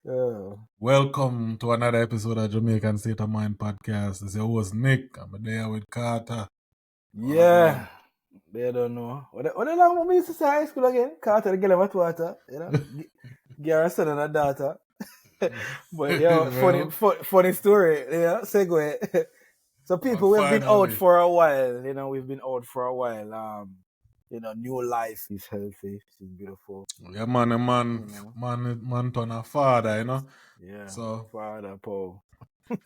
Yeah. Welcome to another episode of Jamaican State of Mind podcast. This is your host Nick. I'm there with Carter. Yeah. They don't know. What the long we used to say high school again? Carter the girl at water, you know? Get her son and her daughter. But yeah, Well, funny story, yeah, segue. So well, people, we've been out finally. for a while, we've been out for a while. New life is healthy, she's beautiful, Yeah, man, a you man, know. man turn a father. Yeah. So, Father Paul.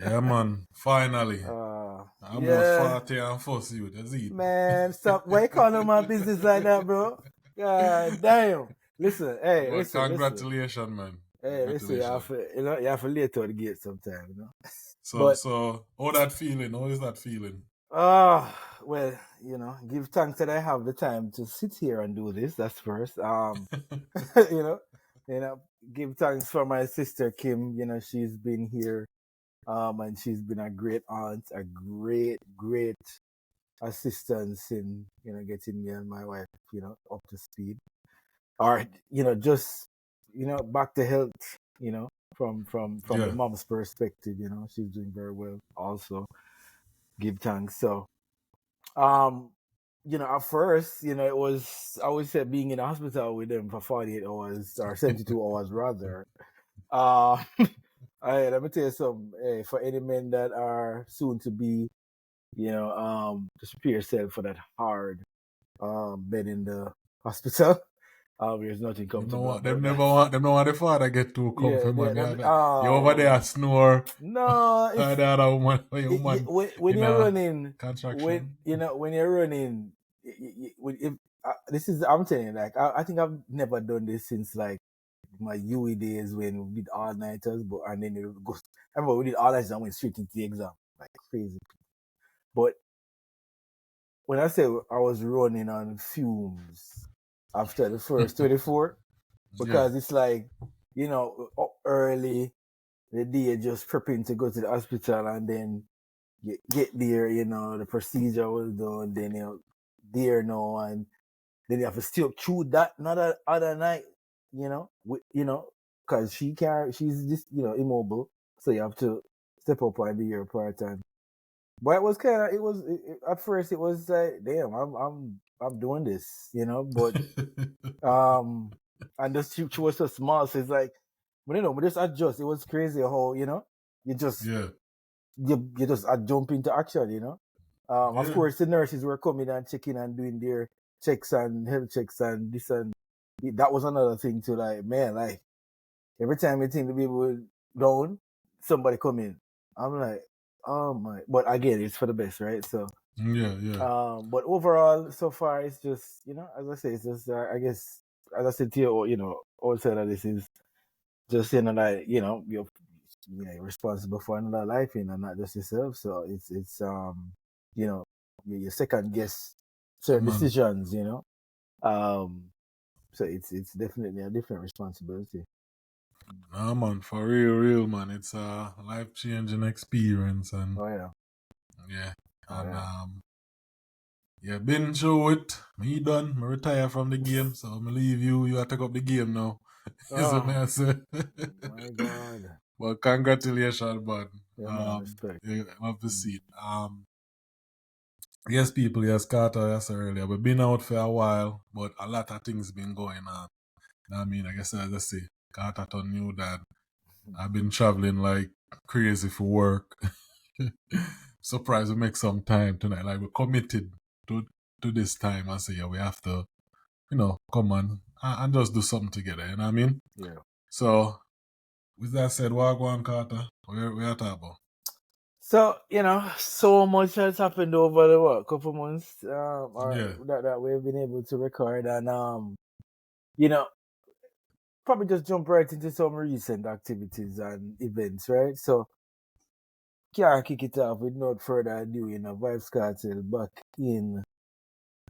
yeah, man, finally. Almost Yeah. 40 and fussy you see Man, stop. Why you calling my business like that, bro? God damn. Listen, hey, But listen. congratulations, man. Hey, listen, Congratulations. you have to lay to the gate sometime. So, But so, how that feeling? How is that feeling? well, give thanks that I have the time to sit here and do this. That's first. You know, give thanks for my sister Kim. She's been here, and she's been a great aunt, a great assistance in getting me and my wife up to speed, or just back to health, from the Yeah. mom's perspective. She's doing very well also. Give thanks. So at first, it was, I would say, being in the hospital with them for 48 hours or 72 hours rather. uh let me tell you something. Hey, for any men that are soon to be, just prepare yourself for that hard bed in the hospital. There's nothing Them don't comfortable want them about never that. want them don't want the father get too Yeah, comfy, man. You over oh there snore. no, The other woman, when in you're a running, contraction. when you're running, if this is, I'm telling you, like, I think I've never done this since like my UE days when we did all nighters, but and then it would go. I remember we did all nighters and went straight into the exam like crazy. But when I say I was running on fumes after the first 24, Yeah. because it's like, up early, the day just prepping to go to the hospital, and then you get there, the procedure was done, then there now, and then you have to stay up through that another other night, because she's just, immobile, so you have to step up and do your part. And but it was kind of, at first it was like, damn, I'm doing this, but and the she was so small, so it's like, but we just adjust. It was crazy how, you just Yeah. you just jump into action, Of Yeah. course the nurses were coming and checking and doing their checks and health checks and this and that was another thing too. Like, man, like every time you think the people were down, somebody come in. I'm like, oh my, but again, it's for the best, right? So Yeah. Yeah. but overall, so far, it's just, as I say, it's just, I guess, as I said to you, outside of this is just, like, you're responsible for another life, not just yourself. So you know, you second guess Yeah, certain man. decisions, Um, so it's definitely a different responsibility. Nah, man. For real, man. It's a life changing experience, and Oh yeah, yeah, oh and yeah. yeah, been through it. Me done. Me retire from the game, so me leave you. You have to take up the game now. Is what me Oh I say. my God. But congratulations, man. Yeah, man, respect. Yeah, love to see Mm. it. Yes, people, yes, Carter, yes, earlier. We've been out for a while, but a lot of things been going on. I mean, I guess as I say, Carter told you that I've been traveling like crazy for work. Surprised we make some time tonight. Like we're committed to this time and say, yeah, we have to, come on and just do something together, you know what I mean? Yeah. So with that said, Wagwan Carter, we are talking about. So, so much has happened over the couple months, or Yeah. that we've been able to record, and you know, probably just jump right into some recent activities and events, right? So, can't kick it off with no further ado. Vybz Kartel back in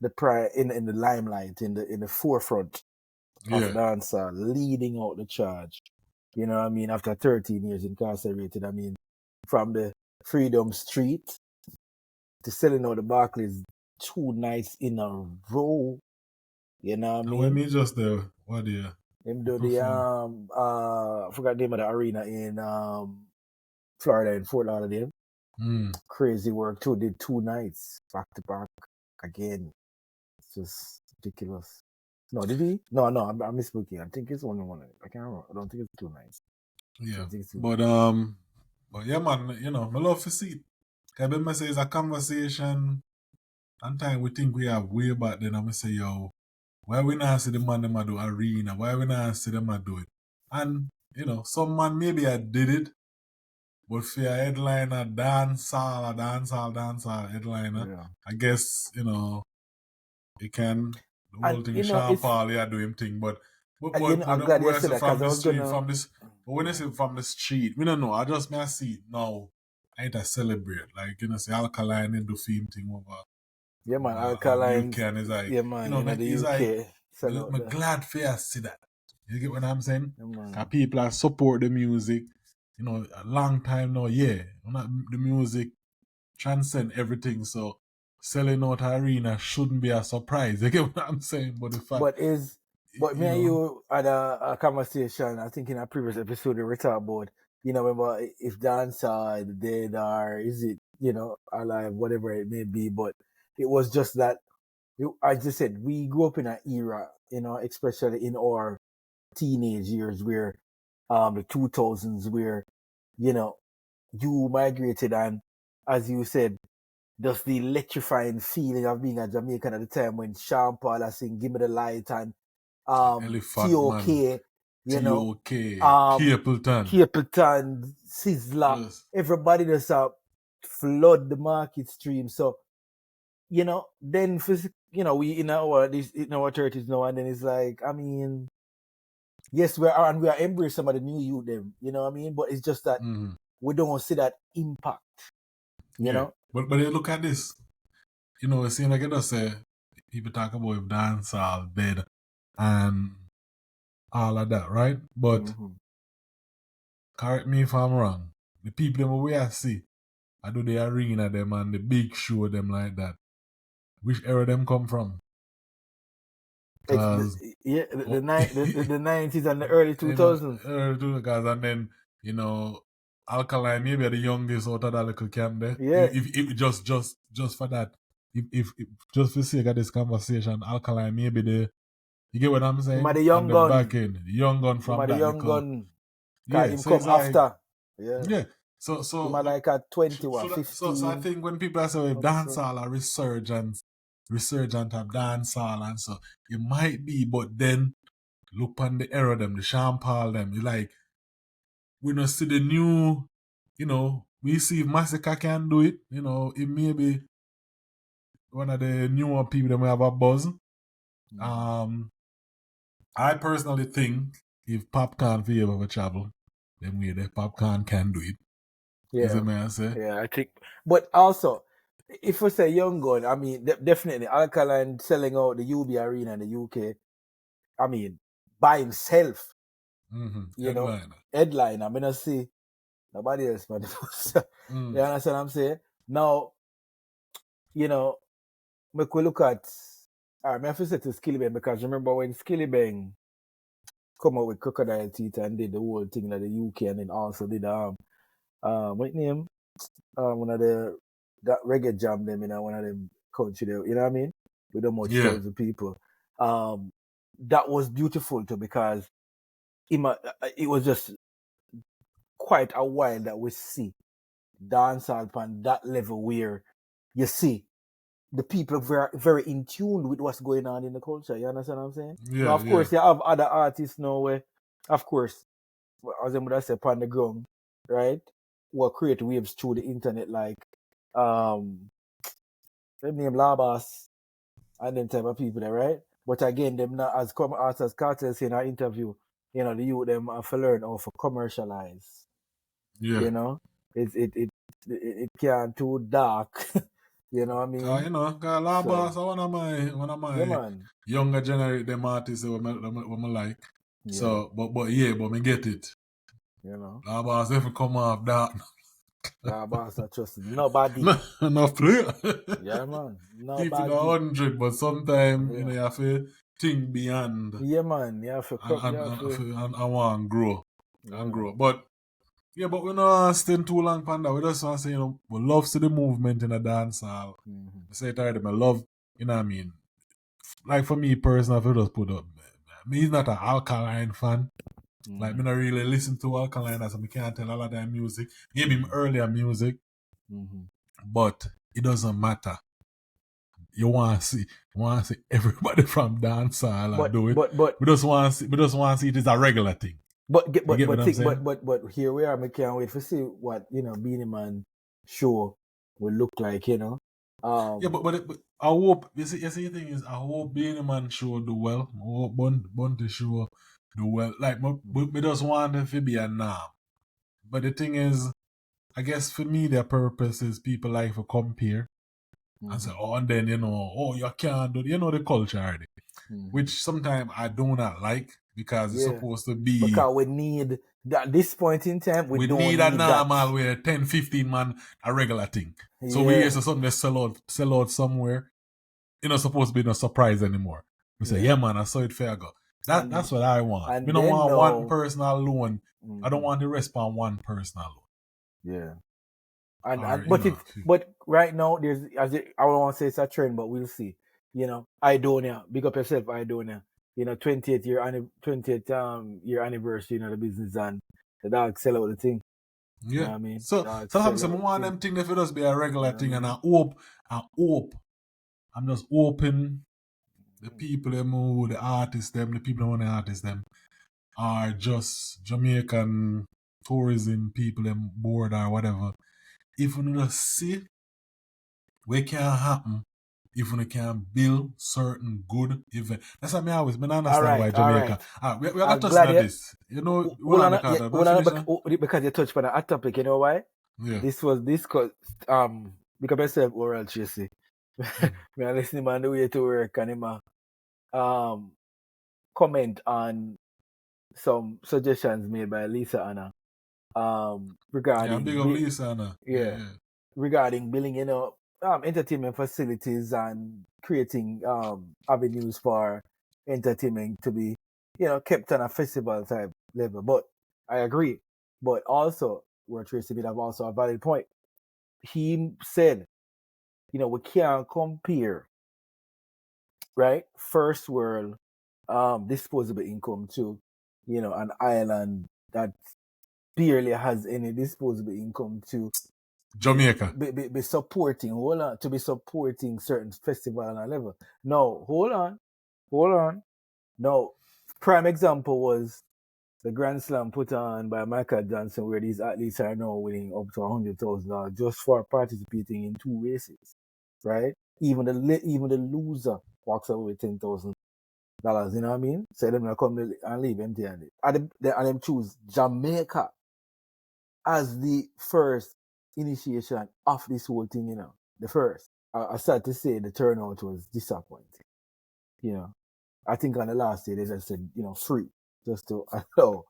in the limelight, in the forefront of Yeah. dancer, leading out the charge. You know what I mean? After 13 years incarcerated, I mean, from the Freedom Street to selling out the Barclays 2 nights in a row. You know what I And when mean? me just there, what do you? Him do the perform. I forgot the name of the arena in Florida in Fort Lauderdale. Crazy work too. Did 2 nights back to back again. It's just ridiculous. No, did he? No, I'm misspeaking. I think it's only one. I can't remember. I don't think it's 2 nights. Yeah. I think it's 2 But yeah, man, you know, I love to see it. I remember say it's a conversation and time we think we have way back then. I'm gonna say, yo, why we not see the man them a do arena? Why we not see them a do it? And you know, some man maybe I did it, but for a headliner, dancehall headliner, Yeah. I guess, you know, it can the And whole thing you know, Sean it's Paul yeah do him thing, but you know, I'm glad when you I said say that because from I the was street, gonna. but when I say from the street, we don't know. I just may see it now. I ain't a celebrate. Like, you know, say Alkaline and do film thing over Yeah, man, UK Alkaline. and it's like, Yeah, you man, know, you know man, the it's like UK sell out I'm there. glad for you see that. You get what I'm saying? Yeah, Cause man. people are support the music, you know, a long time now, yeah. Not the music transcend everything, so selling out arena shouldn't be a surprise. You get what I'm saying? But the fact, But me you and know, you had a conversation. I think in a previous episode we talked about, you know, remember if dance are dead or is it, you know, alive, whatever it may be. But it was just that, I just said we grew up in an era, you know, especially in our teenage years where, the 2000s, where, you know, you migrated and, as you said, just the electrifying feeling of being a Jamaican at the time when Sean Paul I sing "Give Me the Light" and Elephant Man, TOK, you know, TOK, um, Capleton. Capleton, Sizzla, Yes. everybody just flood the market stream. So, you know, then you know, we in our 30s now, and then it's like, I mean, yes, we are embracing some of the new youth them, you know what I mean? But it's just that Mm-hmm. we don't see that impact, you Yeah. know? But you look at this. You know, it seems like it does say people talk about if dancehall dead and all of that, right? But Mm-hmm. correct me if I'm wrong. The people them we I see, I do the arena them and the big show them like that. Which era them come from? Cause Yeah, oh, the 90s and the early you know, 2000s. guys, and then you know, Alkaline maybe the youngest out of that little camp there. Yeah, If just for that, if just for sake of this conversation, Alkaline maybe the you get what I'm him a saying the on young the back gun. end, the young gun Him a from the that young little gun. Cause yeah. him So come it's like after. Yeah. yeah. Him a So like a 20 or so I 15. think when people are saying Also. dancehall or resurgent of dancehall and so it might be, but then look on the era them, the Sean Paul them. It's like we don't see the new, you know, we see if Massacre can do it, you know, it may be one of the newer people that may have a buzz. Mm. Um, I personally think if Popcorn for ever travel, then way the Popcorn can do it. Is Yeah. it man say? Yeah, I think. But also, if we say young gun, I mean, definitely Alkaline selling out the UB Arena in the UK. I mean, by himself, you know, Headliner. headline. I mean, I see nobody else, man. You understand what I'm saying? Now, you know, make we look at. I have to say to Skillibeng because remember when Skillibeng come out with Crocodile Teeth and did the whole thing in the UK and then also did what name? One of the that reggae jam them in one of them country there, you know what I mean? With the much Yeah. crowds of people. That was beautiful too because it was just quite a while that we see dancehall on that level where you see the people very very in tune with what's going on in the culture. You understand what I'm saying? Now, Yeah, of yeah. course, you have other artists now where, of course, as I would say, upon the ground, right? Who create waves through the internet, like them name Labas and them type of people there, right? But again, them not as come as Cartel say in our interview, you know, the youth them have to learn how to commercialize. Yeah. You know, it can't too dark. You know what I Cause mean? you know, cause La So Boss are one of yeah, my man. younger generation them artists that what I like. Yeah, So but yeah, but me get it. you know. La Boss never come off that. Labas not trust nobody. No player. Yeah, man. Keep it Nobody. 100, but sometimes you know Yeah. you have to think beyond Yeah, man. You have to crop. You have to. and I want to grow Yeah, and grow. man. But yeah, but we don't stay too long on that. We just want to say, we love to the movement in the dancehall. Mm-hmm. I say it already, I love, what I mean? Like for me personally, if I just put up, me is not an alkaline fan. Like, me not really listen to alkaline as I can't tell a lot of their music. Maybe earlier music, but it doesn't matter. You want to see everybody from dancehall and do it. But We just want to see it as a regular thing. But You get what I'm saying? but here we are. We can't wait to see what Beanie Man show will look like. Yeah, but I hope you see the thing is I hope Beanie Man show do well. I hope Bunty show do well. Like we just want them to be a norm. But the thing is, I guess for me their purpose is people like to compare and say, oh, and then oh, you can't do the culture already. Which sometimes I do not like because it's supposed to be because we need at this point in time we don't need a normal that. where 10, 15 man a regular thing. So we hear something that sell out somewhere. It's not supposed to be no surprise anymore. We say, yeah man, I saw it fair go. That's what I want. We don't want one person alone. I don't want the rest on one person alone. Yeah. But right now there's I don't want to say it's a trend, but we'll see. Idonia, big up yourself, Idonia. 20th year anniversary, the business, and the dog sell out the thing. Yeah. You know what I mean? So sometimes I want them thing if it does be a regular thing, and I hope. I'm just hoping the people the artists them, the people who want the artists them are just Jamaican tourism people them board or whatever. If we don't see what can happen, if we can build certain good events. That's what I always understand why Jamaica. We got to touch on this. Because you touched on a topic, you know why? Yeah. This because myself oral Tracy. Me are listening on the way to work and him comment on some suggestions made by Lisa Anna regarding big up Lisa Anna. Yeah. Regarding building entertainment facilities and creating avenues for entertainment to be kept on a festival type level. But I agree. But also where Tracy did have also a valid point. He said, we can't compare, right, first world disposable income to an island that barely has any disposable income to Jamaica be supporting certain festival on a level. No, hold on. No, prime example was the Grand Slam put on by Michael Johnson, where these athletes are now winning up to $100,000 just for participating in 2 races, right? Even the loser walks away with $10,000. You know what I mean? So them come and leave empty-handed. And them choose Jamaica as the first initiation of this whole thing. The first. I started to say the turnout was disappointing. I think on the last day they just said free, just to allow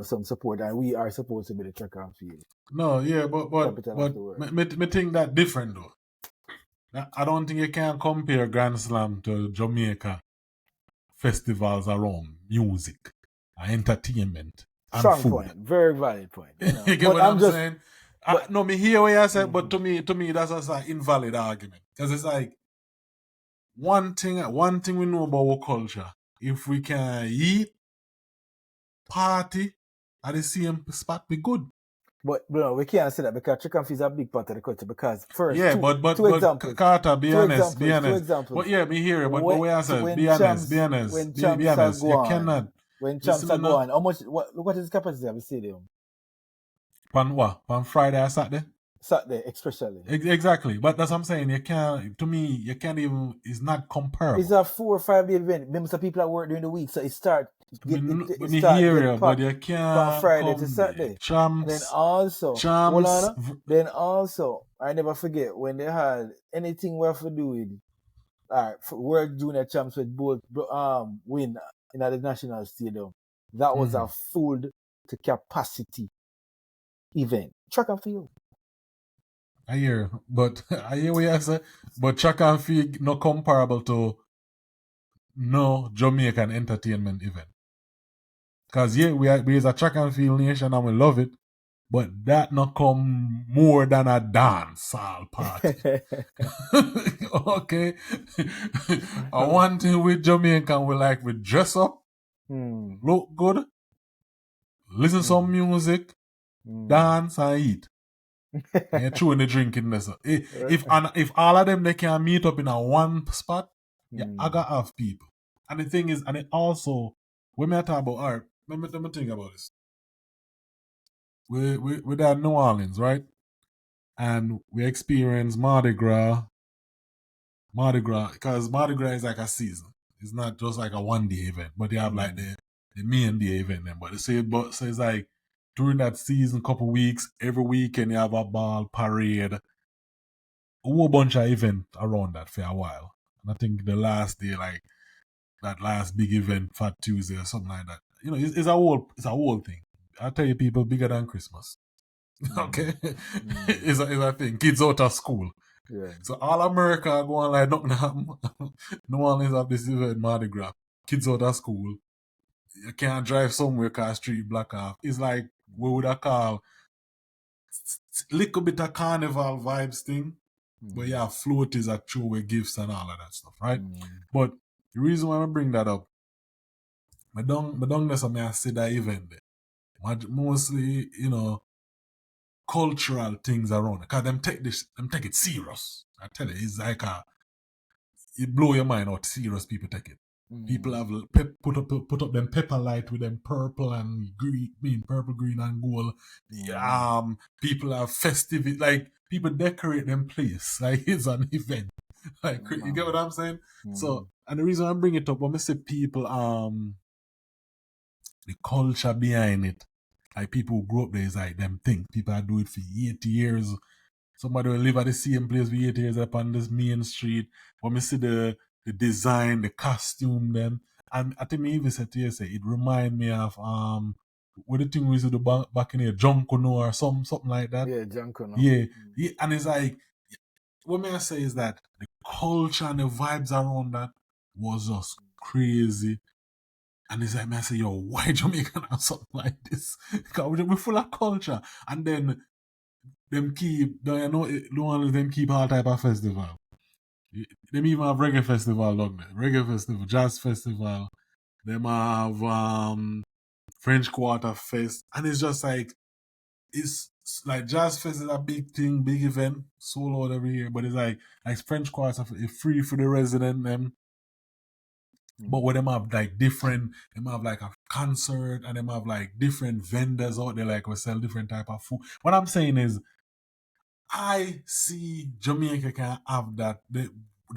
some support, and we are supposed to be the track and field. No, yeah, but me think that different though. I don't think you can compare Grand Slam to Jamaica festivals around music, entertainment, and strong food. Point, very valid point. You get what I'm saying? No, me hear what you said, but to me that's just an invalid argument, because it's like one thing we know about our culture. If we can eat, party at the same spot, be good. But we can't say that because chicken and fish is a big part of the culture. Because first, but two examples. Carter, be honest. Two examples. But yeah, me hear it. But we answer. Be honest. When be honest. You cannot. When champs are going, how much? What is the capacity of the stadium? On what? On Friday or Saturday? Saturday, especially. Exactly. But that's what I'm saying. You can't. To me, you can't even. It's not comparable. It's a 4 or 5 day event. Remember, some people are work during the week, so it start. But you can't. From Friday to Saturday. Champs. Then also, I never forget when they had anything we have to do with World Junior Champs with both win in the National Stadium. That was a full to capacity event. Track and field. I hear what you say, but track and field not comparable to no Jamaican entertainment event. Because yeah, we is a track and field nation and we love it, but that not come more than a dancehall party. Okay. And one thing with Jamaican, we dress up, look good, listen some music, dance and eat. And you're chewing the drink in this. If all of them they can meet up in a one spot, yeah, I gotta have people. And the thing is, and it also, when I talk about art, let me think about this. We're at New Orleans, right? And we experience Mardi Gras, because Mardi Gras is like a season. It's not just like a 1 day event, but they have like the main day event then. But so it's like during that season, couple weeks, every weekend you have a ball, parade, a whole bunch of event around that for a while. And I think the last day, like that last big event, Fat Tuesday or something like that. It's a whole thing. I tell you, people, bigger than Christmas. Okay, is a thing. Kids out of school. Yeah. So all America are going like nothing happen. No one is have this event Mardi Gras. Kids out of school. You can't drive somewhere because street block off. It's like we would have call little bit of carnival vibes thing. But yeah, floaties are true with gifts and all of that stuff, right? But the reason why I bring that up, I don't necessarily see that event there. Mostly, cultural things around it. Because them take it serious. I tell you, it's like it blow your mind how serious people take it. People have put up them pepper light with them purple and green, purple, green and gold. People have festive, like people decorate them place like it's an event. Like you get what I'm saying? So, and the reason I bring it up, when I say people, the culture behind it, like people who grew up there is like them thing. People that do it for 80 years. Somebody will live at the same place for 80 years up on this main street. When we see the design, the costume, them. And I think me even said to you, it remind me of what the thing we used to do back in here, Junkono or something like that. Yeah, Junkono. Yeah. And it's like, what may I say is that the culture and the vibes around that was just crazy. And it's like, man, I say, yo, why Jamaican have something like this? Because we're full of culture. And then them keep, them keep all type of festival. Them even have reggae festival down there. Reggae festival, jazz festival. Them have French Quarter Fest. And it's just like, it's like Jazz Fest is a big thing, big event, sold out every year. But it's like French Quarter Fest, free for the resident them. But where them have like different, them have like a concert and them have like different vendors out there like we sell different type of food. What I'm saying is, I see Jamaica can have that. The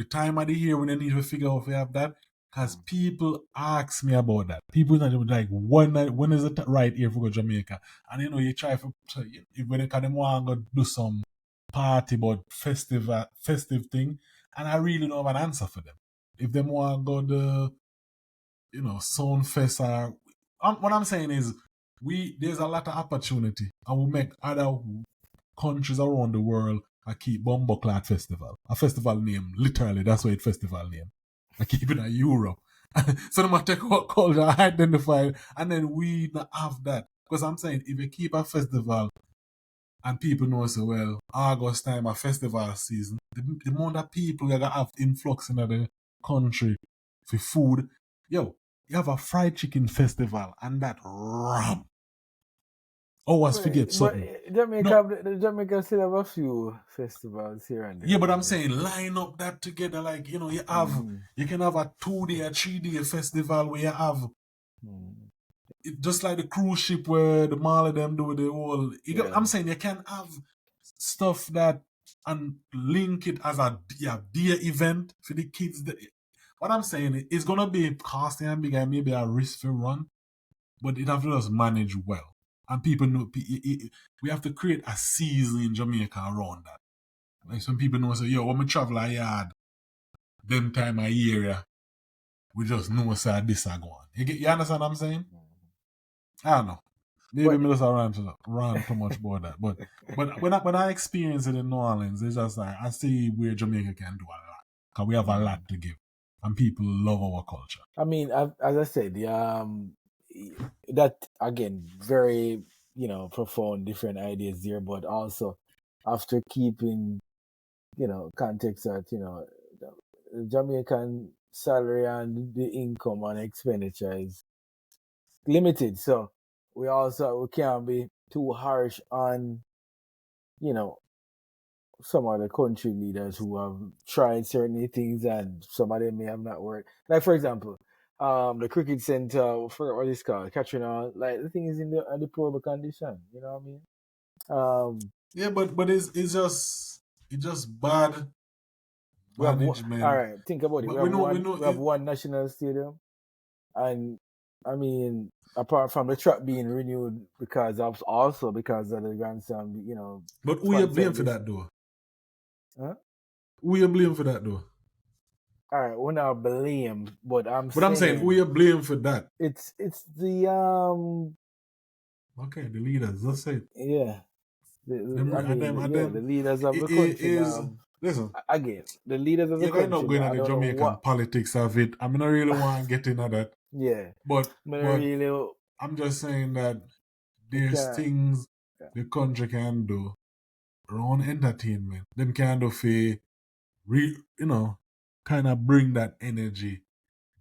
time of the year when they need to figure out if they have that, because people ask me about that. People are like, when is it right here for go Jamaica? And you try when they can want to go do some party but festive thing, and I really don't have an answer for them. If they want to go the Sound Fest or what I'm saying is there's a lot of opportunity and we make other countries around the world I keep Bumbleclad Festival. A festival name, literally, that's why it's festival name. I keep it in Europe. So they might take what culture identify and then we not have that. Because I'm saying if you keep a festival and people know so well, August time, a festival season, the amount of people that have influx in the country for food, you have a fried chicken festival and that ram. Always forget something. Jamaica still have a few festivals here and there. Yeah, but I'm saying line up that together. Like, you can have a 2-day or 3-day festival where you have just like the cruise ship where the mall of them do the whole. I'm saying you can have stuff that and link it as a day event for the kids. What I'm saying is gonna be costly and big and maybe a risk for run, but it have to just manage well. And people know we have to create a season in Jamaica around that. Like some people know say, yo, when we travel a yard, them time of year, we just know say this are going. You understand what I'm saying? I don't know. Maybe me just run too much about that. But when I experience it in New Orleans, it's just like I see where Jamaica can do a lot. Because we have a lot to give. and people love our culture. I mean, as I said, that again, very profound, different ideas there, but also after keeping context that the Jamaican salary and the income and expenditure is limited, so we can't be too harsh on some of the country leaders who have tried certain things and some of them may have not worked. Like for example, the cricket center, I forgot what it's called, Katrina. Like the thing is in the deplorable condition. You know what I mean? Yeah, but it's just bad We have all management. right. Think about it. But we know We have one national stadium, and I mean, apart from the track being renewed because of the grandson, But who you blame sponsored for this. that though? Huh? Who you blame for that though? All right, we're not blame, but I'm But I'm saying who saying you blame for that? it's the Okay, the leaders. Just say it. yeah. Them I and mean, them and the them. leaders of the It country is now. listen. Again, the leaders of the You're going to country go now. into I the don't know Jamaican what. politics of it. I mean, I really want to get into that. Yeah, But but but really, I'm just saying that we there's can't. things Yeah. the country can do around entertainment. Them can do for kind of bring that energy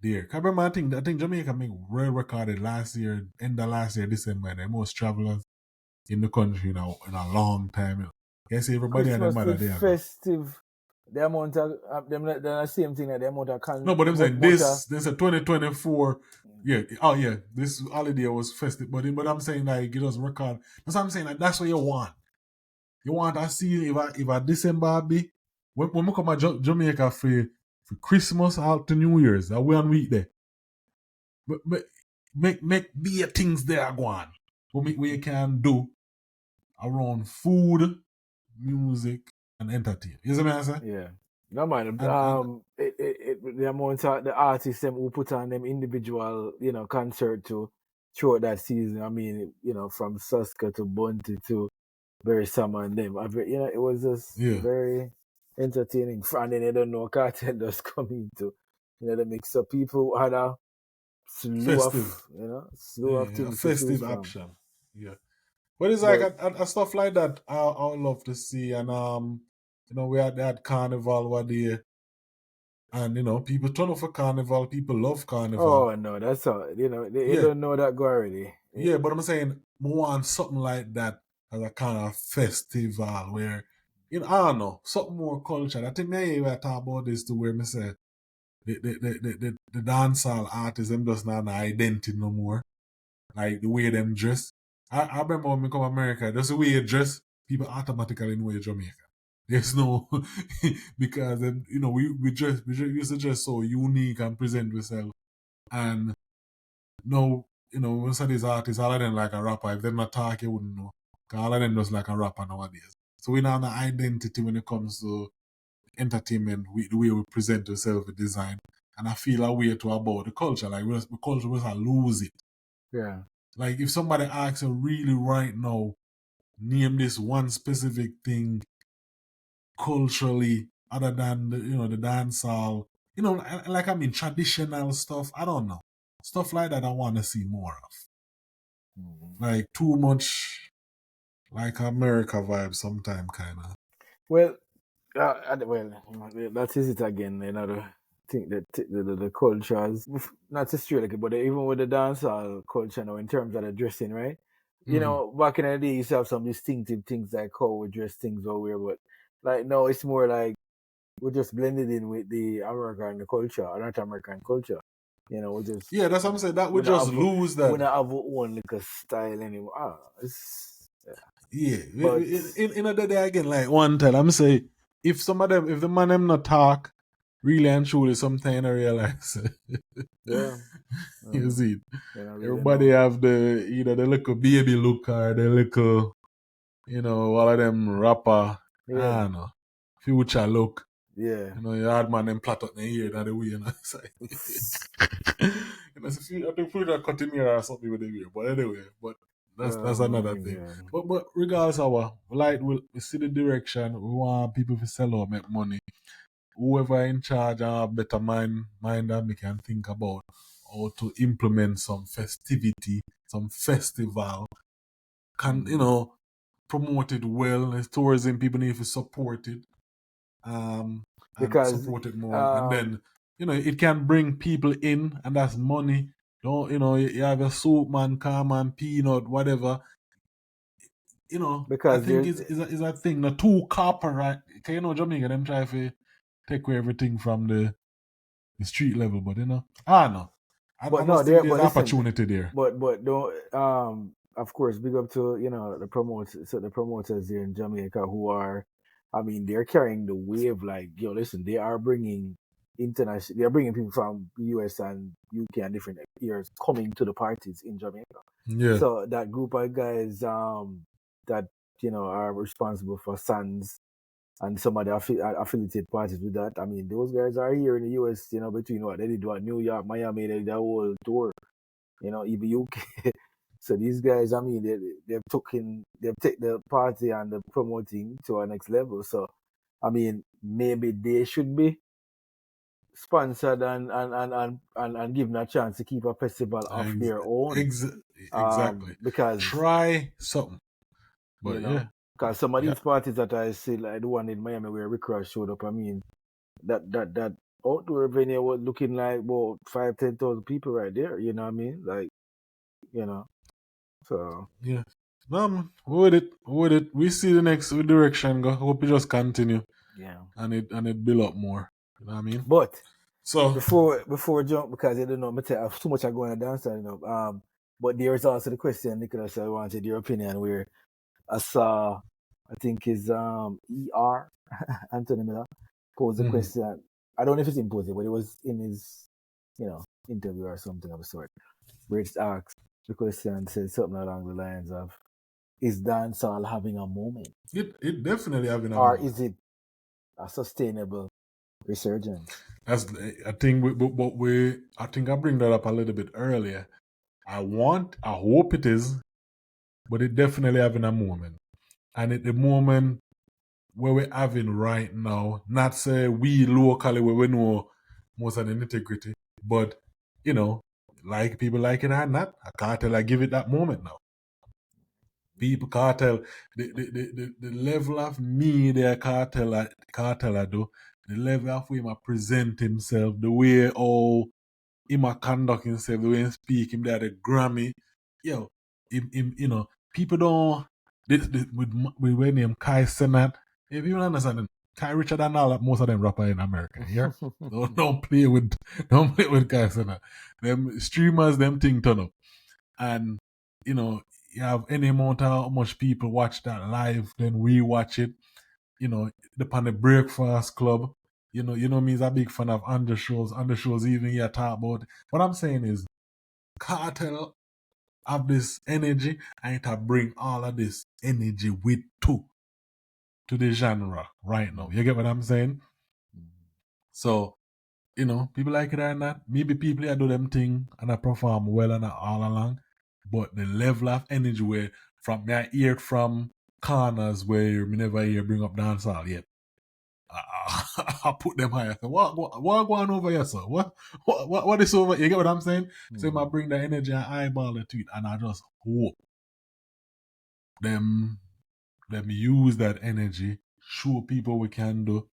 there. 'Cause I remember, I think Jamaica make world recorded last year, end of last year, December, the most travelers in the country now in a long time. You see everybody and their Christmas mother the there go. festive. The amount of them, the same thing. That the amount of No, but I'm saying motor. this a 2024. Yeah, oh yeah, this holiday was festive, but I'm saying like it was record. That's what I'm saying. Like, that's what you want. You want to see if a December be when we come to Jamaica for Christmas out to New Year's. That we on week there. But make be things there go on. What you can do around food, music, and entertainment. You see what I'm saying? Yeah. No man, And the amount of the artists them who put on them individual, concert to throughout that season. I mean, from Suska to Bunty to Barry Summer and them. It was just yeah, very entertaining. And then they don't know Cartel just coming to, the mix of people had a festive. slew of Yeah, a things to choose festive from. option. Yeah. But it's like But a stuff like that I would love to see. And we had that carnival one day. And people turn off for carnival, people love carnival. oh no, that's all. They Yeah. don't know that go already. Yeah, but I'm saying we want something like that as a kind of festival where I don't know, something more culture. I think maybe I talk about this to where me say the dancehall artists them just not an identity no more. Like the way them dress. I remember when we come to America, just the way you dress, people automatically know you're Jamaican. There's no because we used to dress so unique and present ourselves. And no, most of these artists, all of them like a rapper. If they're not talk, you wouldn't know. 'Cause all of them just like a rapper nowadays. So we now have an identity when it comes to entertainment, the way we present ourselves with design. And I feel a way to about the culture. Like the culture was lose it. Yeah. Like if somebody asks you really right now, name this one specific thing culturally other than the dancehall, like I mean traditional stuff. I don't know. Stuff like that I want to see more of. Like too much like America vibe sometime kind of. Well, that is it again. Another thing that the cultures, not just Australia, but even with the dancehall culture now, in terms of the dressing, right? Mm-hmm. Back in the day, you used to have some distinctive things like how we dress things or weird, but like now it's more like we're just blended in with the American culture, or not American culture. We just Yeah, that's what I'm saying. That we we not just have lose we that. not have our own like a style anymore. Yeah. Yeah. But In a day again, like one time, I'm say if some of them, if the man them not talk, really and truly sometimes I realize. yeah, You see, I really everybody know. have the little baby look or the little, all of them rapper, I Yeah, don't know, future look. yeah. You hard man them plot up their ear that the way, It's like, I think future cutting hair or something with the ear. But anyway, that's Oh another my thing. god. But regardless of we see the direction, we want people to sell out, make money. whoever in charge have better mind than me can think about how to implement some festivity, some festival, can promote it well. As tourism people need to support it, and because support it more, and then it can bring people in, and that's money. Don't you have a soup man, car man, peanut, whatever. I because think there's is a thing. The too corporate. Can Jamaica them try to take away everything from the street level, but I don't know. I but no just think there there's but listen opportunity there. but don't of course big up to the promoters here in Jamaica who are, I mean, they're carrying the wave. Like, yo, listen, they are bringing international, they're bringing people from US and UK and different areas coming to the parties in Jamaica. Yeah, So that group of guys that are responsible for Suns and some of the affiliated parties with that. I mean, those guys are here in the US, between what they did, what New York, Miami, they did a whole tour, even UK. So these guys, I mean, they've taken the party and the promoting to our next level. So, I mean, maybe they should be sponsored and given a chance to keep a festival of ex- their own. ex- exactly. Because Try something, you but know, because some of yeah, these parties that I see, like the one in Miami where Rick Ross showed up, I mean, that outdoor venue was looking like about 5-10,000 people right there. You know what I mean? Like, you know, so yeah. No, man, with it. We see the next direction go. Hope it just continue yeah. and it build up more. You know what I mean? But So, before we jump, because I don't know, I have too much I going to dance, but there's also the question, Nicholas, I wanted your opinion, where I saw, I think is ER Anthony Miller posed a mhm. question. I don't know if it's imposed, but it was in his, interview or something of the sort, where it's asked the question, said something along the lines of, "Is dancehall having a moment, it definitely having a or moment. is it a sustainable resurgence?" That's I think I think I bring that up a little bit earlier. I hope it is, but it definitely having a moment. And at the moment where we're having right now, not say we locally where we know most of the nitty-gritty, but like people like it or not, a cartel I give it that moment now. People cartel, the level of media cartel I do, the level of him I present himself, the way him a conduct himself, the way him speak, him there at the Grammy, yo, him people don't with when him Kai Senat, if you understand it, Kai Richard and all that most of them rapper in America, yeah? Don't play with Kai Senat. Them streamers, them thing turn up. And you have any amount of how much people watch that live, then we watch it. Upon the Breakfast Club. Me is a big fan of under shows even here talk about. What I'm saying is Cartel have this energy and it bring all of this energy with to the genre right now. You get what I'm saying? So, people like it or not, maybe people here do them thing and I perform well and all along. But the level of energy where from me I hear it from corners where me never hear bring up dancehall yet. I put them higher. So what going over here, sir? What is over? You get what I'm saying? So I bring the energy and eyeball it to it, and I just hope them use that energy, show people we can do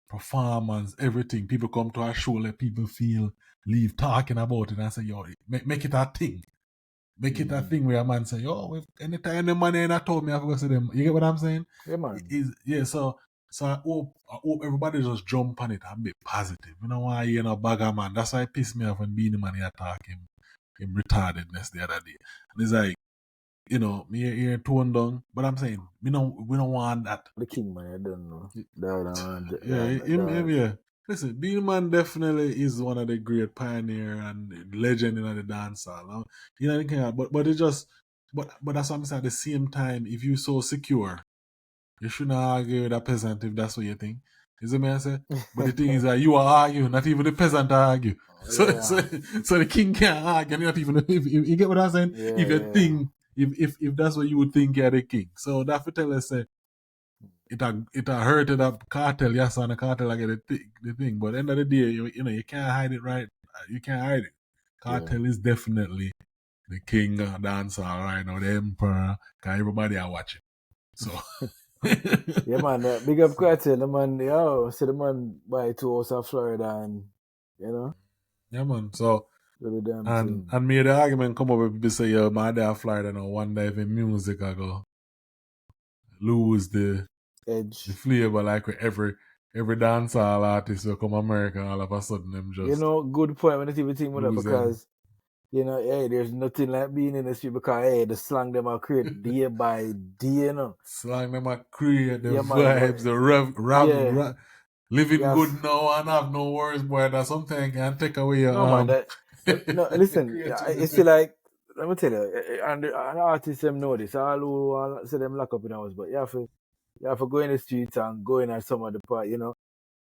performance, everything. People come to our show, let people leave talking about it, and say, yo, make it a thing. Make it a thing where a man say, yo, anytime the money ain't told me I go see them. You get what I'm saying? Yeah, man. So I hope everybody just jump on it and be positive. You know why bagger man. That's why it pissed me off when Beanie Man here talking him retardedness the other day. And it's like, me here toned down. But I'm saying, we don't want that. The king, man, I don't know. That, Yeah, yeah. Listen, Beanie Man definitely is one of the great pioneer and legend in the dancehall. But it just but that's what I'm saying. At the same time, if you so secure, you shouldn't argue with a peasant if that's what you think. You see me I say? But the thing is that you are arguing, not even the peasant argue. So yeah. so the king can't argue, not even if you get what I'm saying? Yeah, If you yeah. think if that's what you would think you're the king. So that for tell us say it a hurted up Cartel, yes, and the Cartel I get the thing. But at the end of the day, you know, you can't hide it, right? You can't hide it. Cartel is definitely the king of dancehall right now, the emperor, because everybody are watching. So yeah, man, big up Cartel, the man, see the man buy 2 houses of Florida and, you know, yeah, man. So do the damn and thing. made the argument come up with people say, yo, my dad Florida now, one day if in music I go lose the Edge. flavor like with every dancehall artist will come America, all of a sudden them You just know, good point when I even think about that lose them. because, you know, hey, there's nothing like being in the street because, hey, the slang them are create day by day, you know. Slang them a create the Yeah, man, but, vibes, the yeah, living yes. good now and have no worries, boy. That something can take away your No, man, no, listen, it's still like, let me tell you, and the artists them know this, all who say them lock up in house, but you have to go in the streets and go in at some of the part, you know,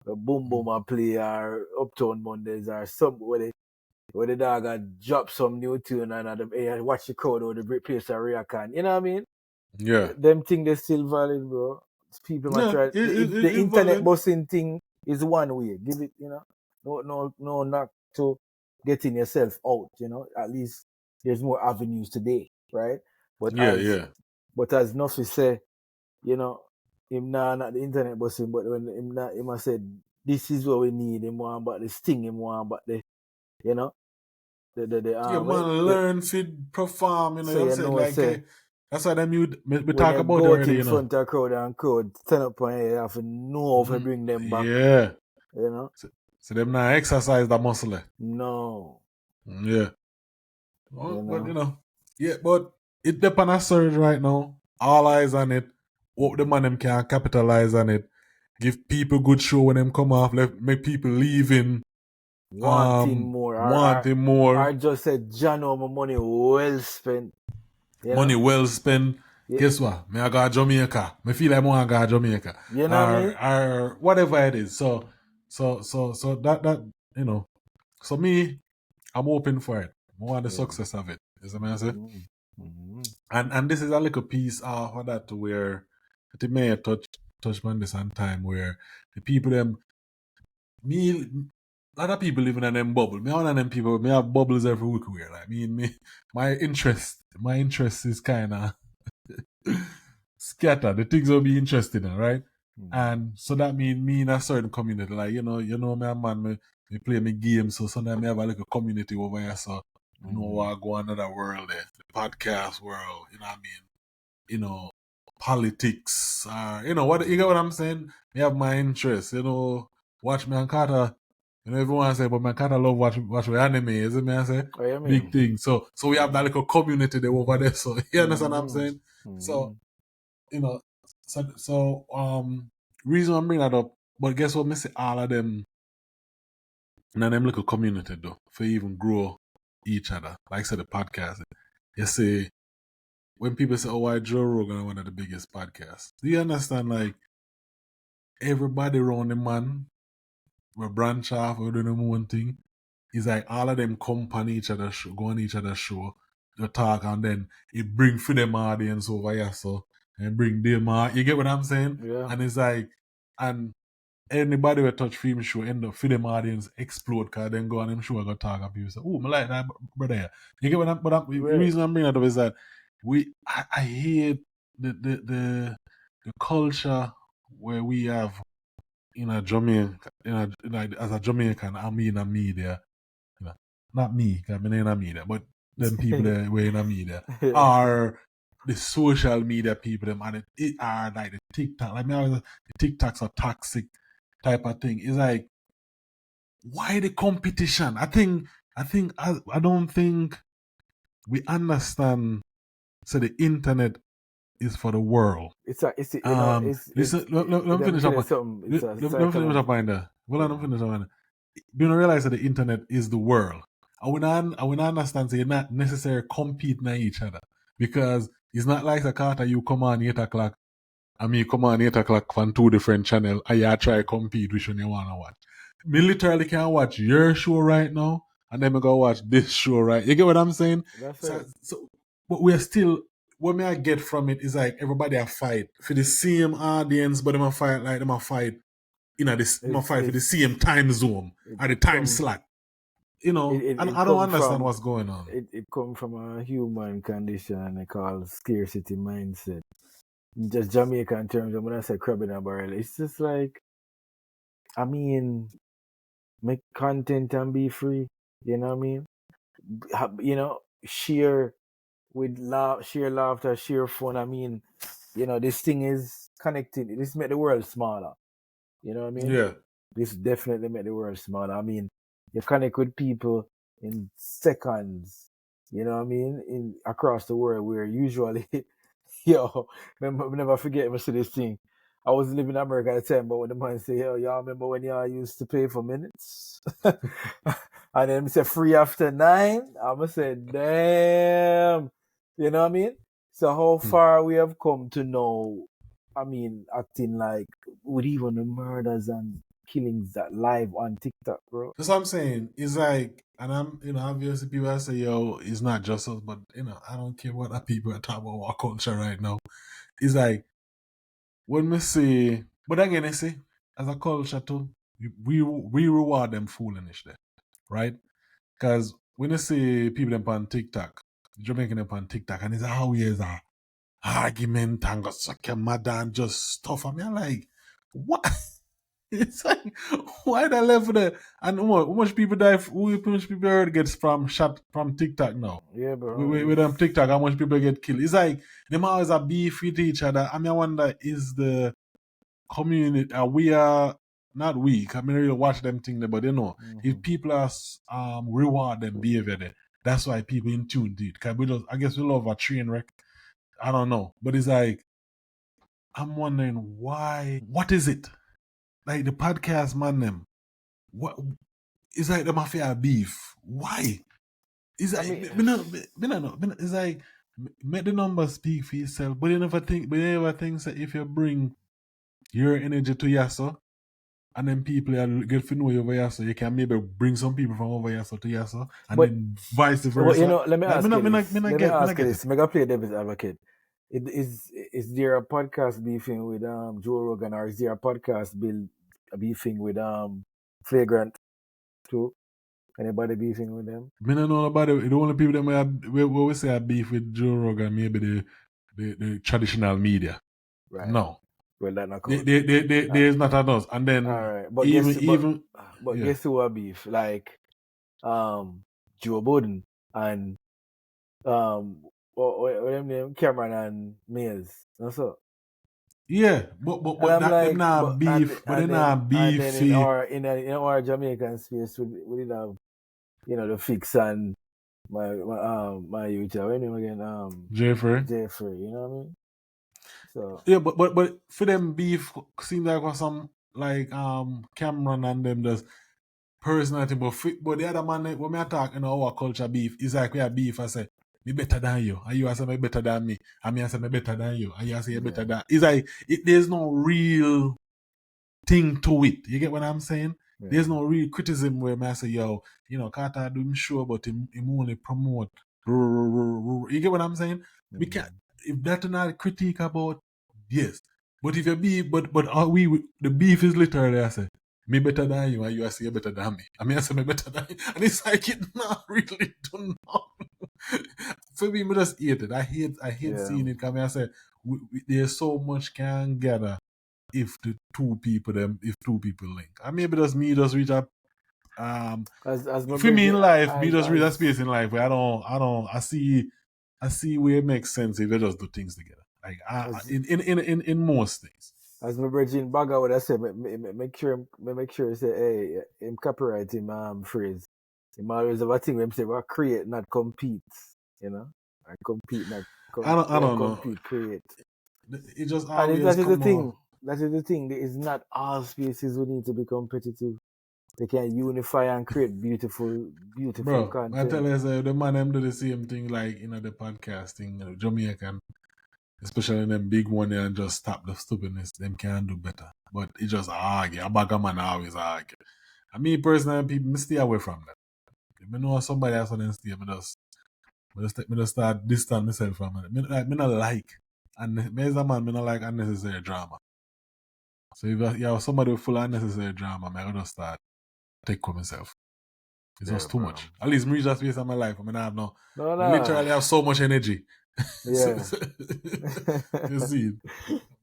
boom boom and play or Uptown Mondays or some where the dog had drop some new tune and them watch the crowd or the place a react on. You know what I mean? Yeah. Them thing they still valid, bro. People might Yeah, try the it internet valid. busting thing is one way. Give it, you know. No not to getting yourself out, you know. At least there's more avenues today, right? But Yeah. as Nuffy say, you know, him not the internet busting, but when him a said this is what we need, him want about the sting, him want about the, you know, Yeah, man, learn to perform, you know so what I'm you saying? know Like, say that's why them we when talk you about go out already, in you know. front of a crowd and crowd stand up and you have to know how to bring them back, Yeah. you know. So them not exercise that muscle. No. Yeah. Well, You but know. you know. Yeah, but it depends on a surge right now. All eyes on it. Hope the man them can capitalize on it. Give people good show when them come off. Make people leaving Wanting more. wanting more. I just said Jano, my money well spent. You Money know? well spent. Yeah. Guess what? Me I got Jamaica. Me feel like I got Jamaica. You know what I mean? Or whatever it is. So that you know. So me, I'm open for it. I want the success of it. You see what I say? Mm-hmm. And this is a little piece of that where the may touch on this on time where the people them me a lot of people living in them bubble. Me one of them people me have bubbles every week where like me my interest is kinda scattered. The things will be interesting, right? And so that mean me in a certain community, like you know me and man me play me games, so sometimes me have a little community over here, so you know what go another world there, the podcast world, you know what I mean? You know, politics, you know what you get what I'm saying? Me have my interest, you know, watch me and Carter. You know, everyone say, but my Carter love watch with anime, isn't me? I say Oh, you big mean? thing. So we have that little community there over there. So you understand what I'm saying? So you know, reason I'm bringing that up, but guess what? Me say all of them, and them little community though, for even grow each other. Like I said, the podcast. You say when people say, "Oh, why Joe Rogan one of the biggest podcasts?" Do you understand? Like everybody around the man, we branch off, we do the one thing. It's like all of them come on each other show, go on each other's show, they talk, and then it bring for them audience over here, so and bring them out. You get what I'm saying? Yeah. And it's like, and anybody who touch film show end up for them audience explode because then go on them show and go talk and people say, oh, I like that brother. You get what the reason I'm bringing that up is that I hate the culture where we have in a Jamaican, as a Jamaican, I mean a media, you know, not me, because I'm in a media, but them people that were in a media are the social media people, them, and it are like the TikTok, like me, the TikToks are toxic type of thing. It's like, why the competition? I don't think we understand. So the internet is for the world. It's you know, Listen, let me let me finish tell up. you something. It's a Let me finish up psychology. on there. Well, let me finish up on there. You don't realize that the internet is the world. I will not understand. So you're not necessarily competing with each other because it's not like a Carter. You come on 8 o'clock. I mean, come on 8 o'clock from two different channels. And you try to compete which one you wanna watch. Me literally can watch your show right now, and then me go watch this show right. You get what I'm saying? That's So, it. but we're still what me I get from it is like everybody a fight for the same audience, but them a fight like them a fight them a fight for the same time zone it or the time comes slot. And it I don't come understand from what's going on. it come from a human condition they call scarcity mindset. Just Jamaican terms, and when I say crab in a barrel, it's just like, I mean, make content and be free. You know what I mean? Share with share laughter, share fun. I mean, this thing is connected. This make the world smaller. You know what I mean? Yeah. This definitely make the world smaller. I mean, you connect with people in seconds. You know what I mean? In across the world, where usually, yo, remember, never forget me see this thing. I was living in America at the time, but when the man say, yo, y'all remember when y'all used to pay for minutes? And then me say free after 9. I'ma say, damn. You know what I mean? So how far we have come to know, I mean, acting like with even the murders and killings that live on TikTok, bro. That's what I'm saying. It's like, and I'm, obviously people say, yo, it's not just us, but, I don't care what the people are talking about our culture right now. It's like, when we say, but again, I say, as a culture too, we reward them foolishness there, right? Because when you see people them on TikTok, Jamaican them on TikTok, and it's always a argument and got suck your mother and just stuff. I mean, I'm like, what? It's like, why the level there? And how much people die? How much people already gets from shot from TikTok now? Yeah, bro. With them TikTok, how much people get killed? It's like them always a beef with each other. I mean, I wonder is the community we are not weak. I mean, really watch them thing there, but if people are reward them behavior there, that's why people in tune did. Cause I guess we love a train wreck. I don't know, but it's like I'm wondering why. What is it? Like the podcast man them. What? It's like the mafia beef. Why? It's like it's like make the numbers speak for yourself. But you never think that if you bring your energy to Yasso and then people get to know you over Yasso, you can maybe bring some people from over Yasso to Yasso and But then vice versa. let me Like, ask you this. Let me ask you get this. it. Mega play devil's advocate. Is there a podcast beefing with Joe Rogan, or is there a podcast beefing with Flagrant too? Anybody beefing with them? Me don't know about it. The only people that we say are beef with Joe Rogan, maybe the traditional media. Right. No. Well, that not cool. There's not enough. And then all right, but yeah. guess who are beef? Like Joe Budden and what them name Cameron and Mills. That's all. Yeah, but that like, them not beef, but they not and then in beefy. our Jamaican space, we did have the fix and my youth. What name again? Jeffrey. You know what I mean? So yeah, but for them beef seems like was some like Cameron and them just personality, but the other man when me talk our culture beef, it's like we have beef. I say me better than you, and you say me better than me, and me I say me better than you, and you say you better than. It's like there's no real thing to it. You get what I'm saying? Yeah. There's no real criticism where I say, yo, Carter do him sure, but him only promote. You get what I'm saying? We can't. If that's not a critique about, yes. But if you but are we the beef is literally I say me better than you, and you say you better than me. I mean I say me better than you, and it's like it not really do not. For me, I just hate it. I hate seeing it. Cause I say there's so much can gather if two people link. And maybe that's me just reach up as for me in life, me just reach that space in life where I see where it makes sense if they just do things together. Like in most things. As my Virgin Bagger would have said, make sure say, hey, him copyright him phrase. Him always have a thing where him say, well, create, not compete. And compete, not I don't compete, know. create. It just always that is the thing. That is the thing. It is not all spaces who need to be competitive. They can unify and create beautiful content. I tell you, the man them do the same thing like the podcasting, Jamaican, especially in them big one and just stop the stupidness. Them can do better. But it just argue. A bag of man always argue. I mean personally, people stay away from that. If I know somebody else on stay, Me just start distance myself from it. Me not like, and me as a man, me not like unnecessary drama. So if you have somebody full of unnecessary drama, me I just start take for myself. It's Yeah, just too bro. much. At least me reach that space in my life. I mean, I have No, I literally have so much energy. Yeah. You see,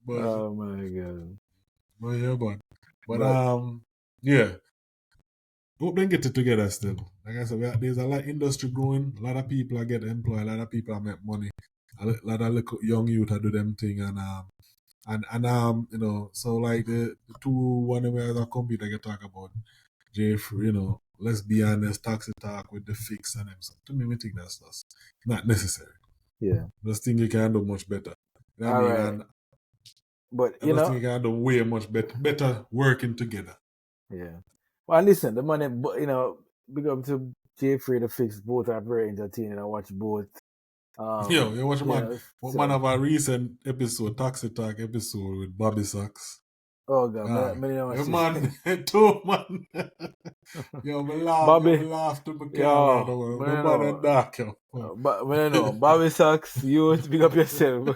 but Oh my god. yeah, but But yeah. Hope they get it together still. Like I said, there's a lot of industry growing. A lot of people are getting employed. A lot of people are make money. A lot of little young youth are do them thing and you know, so like the two one way that compete I can talk about Jeffrey, you know, let's be honest, taxi talk with the fix and them. So to me, we think that's just not necessary. yeah. Just think you can do much better. You know what I All mean? right. And But I just think you can do way much better working together. yeah. Well, listen, the money, big up to Jeffrey the Fix. Both are very entertaining. I watch both. Yo, you watch man. What man So, have a recent episode, Taxi Talk episode with Bobby Sachs. oh god, Ah, many know yeah, man, two man. Yo, me Bobby, laugh to my camera. yo, My many man and know, dark, yo. but many know, Bobby Sachs, you big up yourself,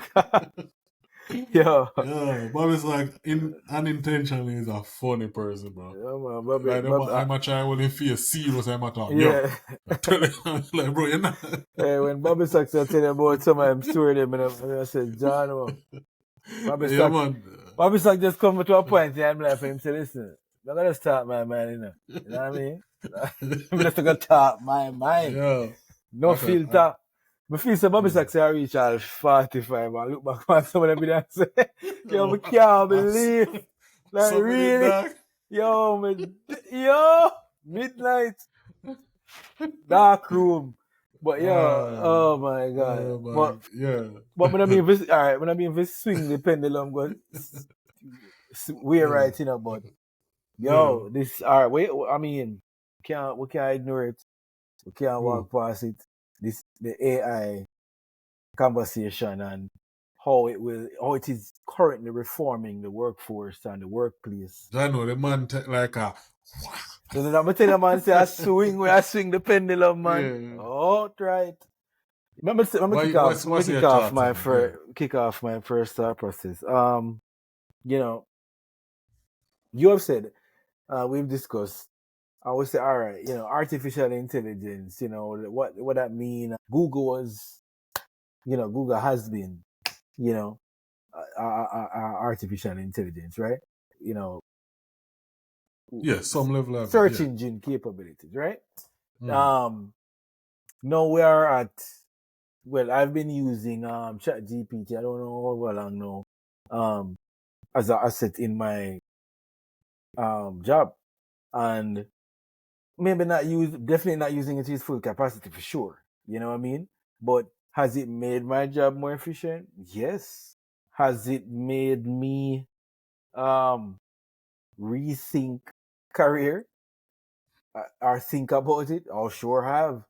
yo, Yeah, Bobby's like unintentionally is a funny person, bro. yeah, man, Bobby, Like I'm a try when he feel serious, I'm a talk. Yo, yeah. tell him, like bro, you're not. Hey, when Bobby Sachs I tell you about some of them story, them, I said, John, Bobby Yeah, Sachs. man. Bobby Sack just come to a point in my life for him say, listen, I'm gonna start my mind, You know what I mean? I'm just gonna talk my mind. Yeah. No filter. I feel so Bobby Sack say I reach all 45 and look back on some of them and say, yo, I can't believe. Like so really? Yo, midnight. Dark room. But oh my god. But when I mean this, all right, when I mean this swing the pendulum go we're right, but yo, this all right, wait, I mean, we can't ignore it. We can't walk past it. This the AI conversation and how it is currently reforming the workforce and the workplace. I know the man like a So then I'm gonna tell the man say I swing the pendulum, man. yeah. Oh, right. Let me kick off my first thought process. You have said, we've discussed. I would say, all right, artificial intelligence. What that mean. Google has been, artificial intelligence, right? Some level of search engine capabilities, right? Mm. Now we are at. Well, I've been using ChatGPT. I don't know how long now. As an asset in my job, and definitely not using it to its full capacity for sure. You know what I mean? But has it made my job more efficient? Yes. Has it made me rethink career or think about it? I'll sure have.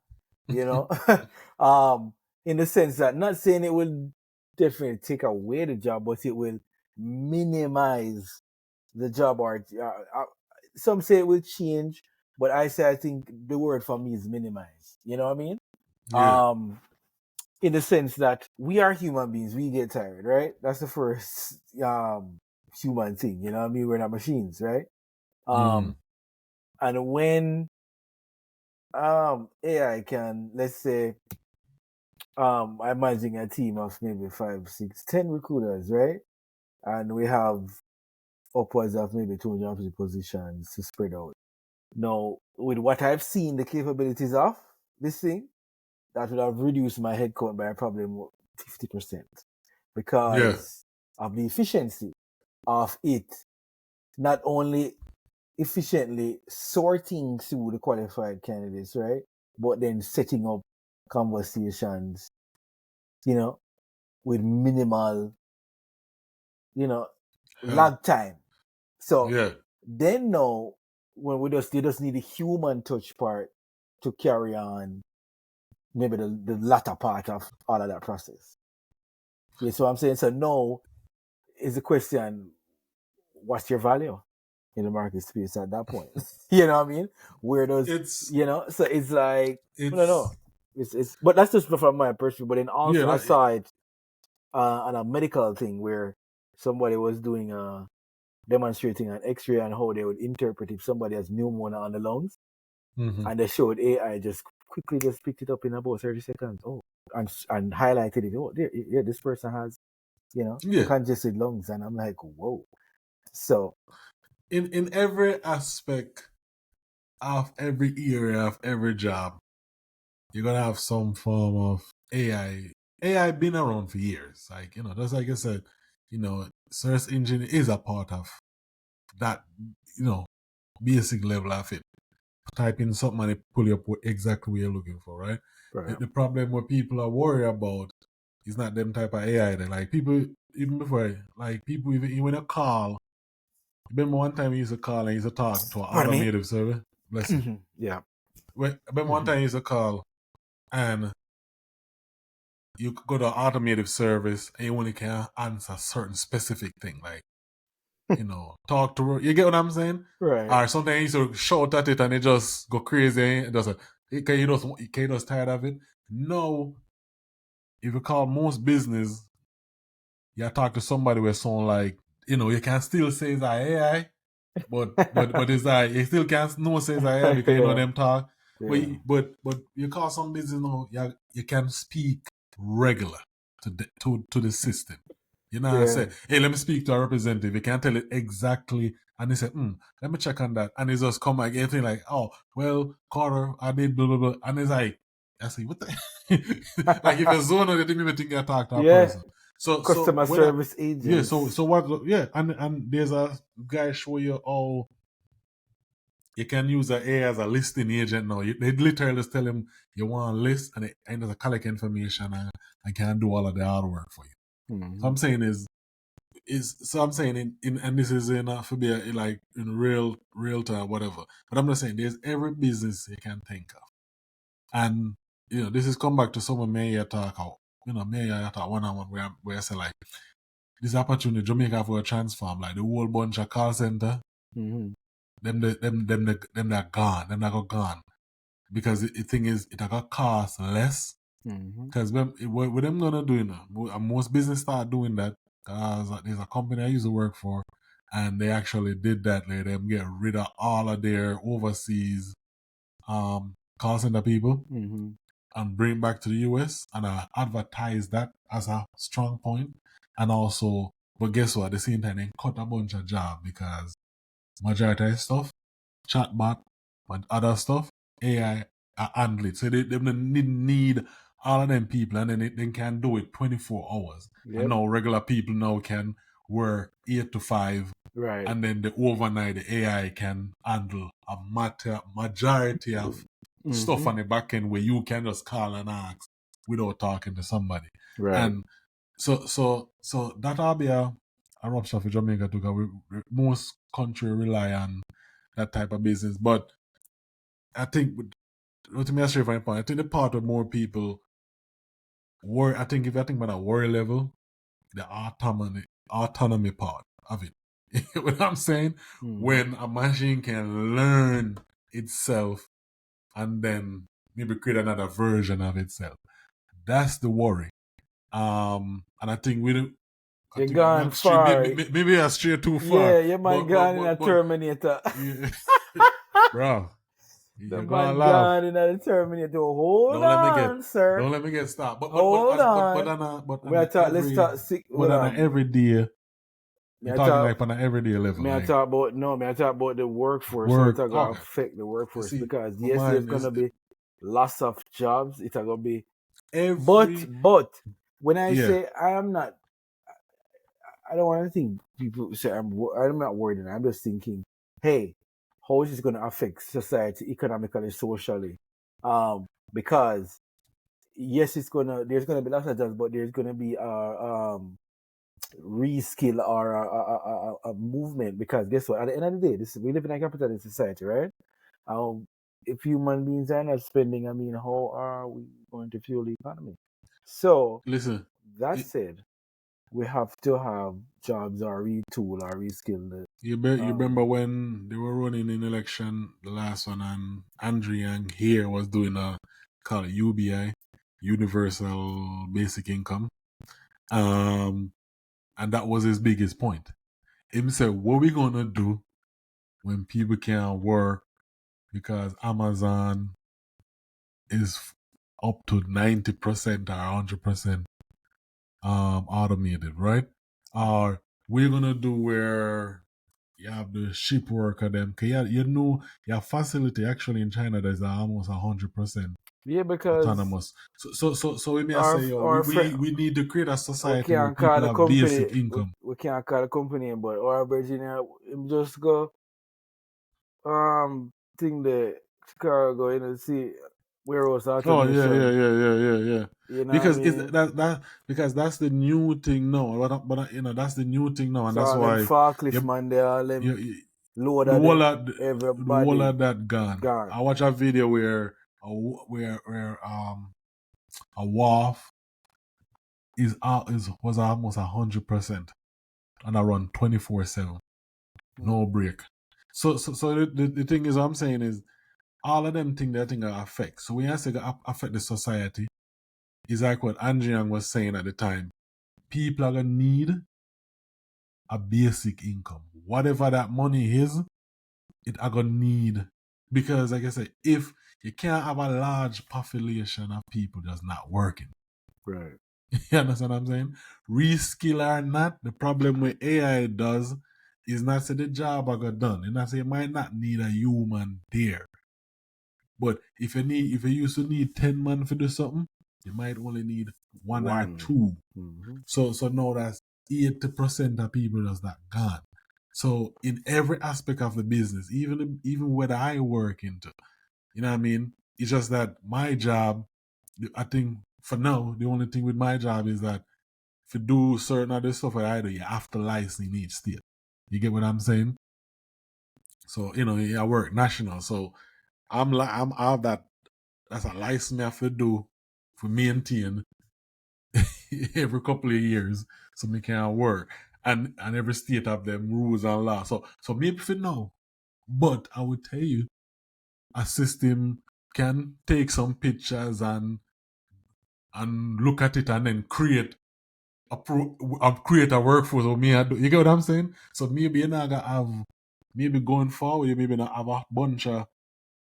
In the sense that not saying it will definitely take away the job, but it will minimize the job or some say it will change, but I think the word for me is minimize. You know what I mean? Yeah. In the sense that we are human beings, we get tired, right? That's the first human thing. You know what I mean? We're not machines, right? And when AI can, let's say, I'm managing a team of maybe 5, 6, 10 recruiters, right? And we have upwards of maybe 250 positions to spread out. Now, with what I've seen the capabilities of this thing, that would have reduced my headcount by probably 50% because of the efficiency of it, not only efficiently sorting through the qualified candidates, right? But then setting up conversations, with minimal, lag time. So then now, when they just need the human touch part to carry on maybe the latter part of all of that process. Yeah, so I'm saying, so now is the question, what's your value in the market space at that point? You know what I mean? Where does, so it's like, I don't know. but that's just from my perspective. But then Yeah, also I saw it on a medical thing where somebody was doing demonstrating an X-ray and how they would interpret if somebody has pneumonia on the lungs, and they showed AI just quickly just picked it up in about 30 seconds. Oh, and highlighted it. Oh, there, yeah, this person has yeah. congested lungs, and I'm like, whoa. So In every aspect of every area of every job, you're gonna have some form of AI. AI been around for years. Like, just like I said, search engine is a part of that, basic level of it. Type in something and it pull you up with exactly what you're looking for, right? right. The problem what people are worried about is not them type of AI. They like people even before, like people even when you call. Remember one time you used to call and you used to talk to an Pardon me. automated server? Bless you. Yeah. Remember one time you used to call and you could go to automated service and you only can answer certain specific thing, like, talk to her. You get what I'm saying? Right. Or sometimes you used to shout at it and it just go crazy and just can you just tired of it? No. If you call most business, you talk to somebody where sound like, you can still say it's AI, but it's like you still can't no say it's AI because you know Yeah. them talk. Yeah. But you call some business now, you can speak regular to the system. You know what I Yeah. say, hey, let me speak to a representative. You can't tell it exactly. And they say, let me check on that. And it's just come like anything like, oh, well, Carter, I did blah blah blah. And it's like, I say, what the like if you zone out, you didn't even think you talk to a Yeah. person. So Customer when I service yeah, agents. so what and there's a guy show you all you can use an AI as a listing agent now. They literally just tell him you want a list and there's a collect information and can do all of the hard work for you. So Mm-hmm. I'm saying I'm saying in and this is in for be like in real time whatever. But I'm just saying there's every business you can think of, and this is come back to some of me talk out. Me talk one on one where I say like this opportunity Jamaica for a transform like the whole bunch of call center. Mm-hmm. Them that gone, them that got gone. Because the thing is, it got cost less. Mm-hmm. Because what them gonna do now? Most business start doing that. Cause there's a company I used to work for, and they actually did that. Let them get rid of all of their overseas call center people Mm-hmm. and bring back to the US and advertise that as a strong point. And also, but guess what? At the same time, they cut a bunch of jobs because majority of stuff chatbot, and other stuff, AI handle it. So they need all of them people and then they can do it 24 hours. And Yep. now regular people now can work 8 to 5 Right. and then the overnight the AI can handle a majority of stuff Mm-hmm. on the back end where you can just call and ask without talking to somebody. Right. And so that'll be a rough stuff for Jamaica too, because most country rely on that type of business. But I think, to me, straight point, I think the part of more people worry. I think if I think about a worry level, the autonomy part of it. You know what I'm saying? Mm-hmm. When a machine can learn itself and then maybe create another version of itself, that's the worry. And I think we do. I You're think gone I'm straight. far. Maybe I strayed too far. Yeah, your man But gone in but a but Terminator. yeah, bro, The you're gonna man laugh. gone in a Terminator. Hold Don't let me get on, sir. don't let me get stopped. Hold But on. on We are a talk. Let's talk. but Hold on a on. everyday Me you're I talking talk. like on an everyday level, Me I like talk about no. Me I talk about the workforce. How it's work. gonna Okay. affect the You workforce see, because my yes, there's mind is gonna be lots of jobs. It's gonna be, but every but when I yeah. say I am not, I don't want to think people say I'm not worried. I'm just thinking, hey, how is this gonna affect society economically, socially? Because yes, there's gonna be lots of jobs, but there's gonna be reskill or a movement because guess what? At the end of the day, we live in a capitalist society, right? If human beings are not spending, I mean, how are we going to fuel the economy? So Listen, that it, said, we have to have jobs or retool or reskill the you remember um when they were running in election, the last one, and Andrew Yang here was doing called it UBI, Universal Basic Income. And that was his biggest point. He said, what we gonna do when people can't work because Amazon is up to 90% or 100% automated, right? Or we're gonna do where you have the ship worker them. Cause you know your facility actually in China there's almost 100% Yeah, because autonomous. So we may our say, yo, our friend, we need to create a we society where can't call people the have company. basic income. We can't call the company, but our Virginia him just go thing the Chicago in and see warehouse Oh automation. yeah. You know what I Because it's mean? because that's the new thing now. But you know that's the new thing now, and So that's all them why forklift you man, they all you, them you load the of whole them. of the whole Everybody of that gone. gone. I watch a video where a wharf was almost 100% and I run 24/7, no break. So the thing is, what I'm saying is all of them things that I think affect. So when I say affect the society, is like what Andrew Yang was saying at the time. People are gonna need a basic income, whatever that money is. It are gonna need, because like I said, if you can't have a large population of people just not working. Right. You understand what I'm saying? Reskill or not, the problem with AI does is not say the job I got done. And I say you might not need a human there. But if you used to need 10 men to do something, you might only need one or One. two. Mm-hmm. So now that's 80% of people that's not gone. So in every aspect of the business, even whether I work into, you know what I mean? It's just that my job, I think for now, the only thing with my job is that if you do certain other stuff that I do, you have to license in each state. You get what I'm saying? So, you know, I work national. So I have that's a license I have to do for maintain every couple of years so me can work. And every state have them rules and laws. So maybe for now. But I would tell you, a system can take some pictures and look at it and then create create a workforce or me. You get what I'm saying? So maybe you're not gonna have, maybe going forward, you maybe not have a bunch of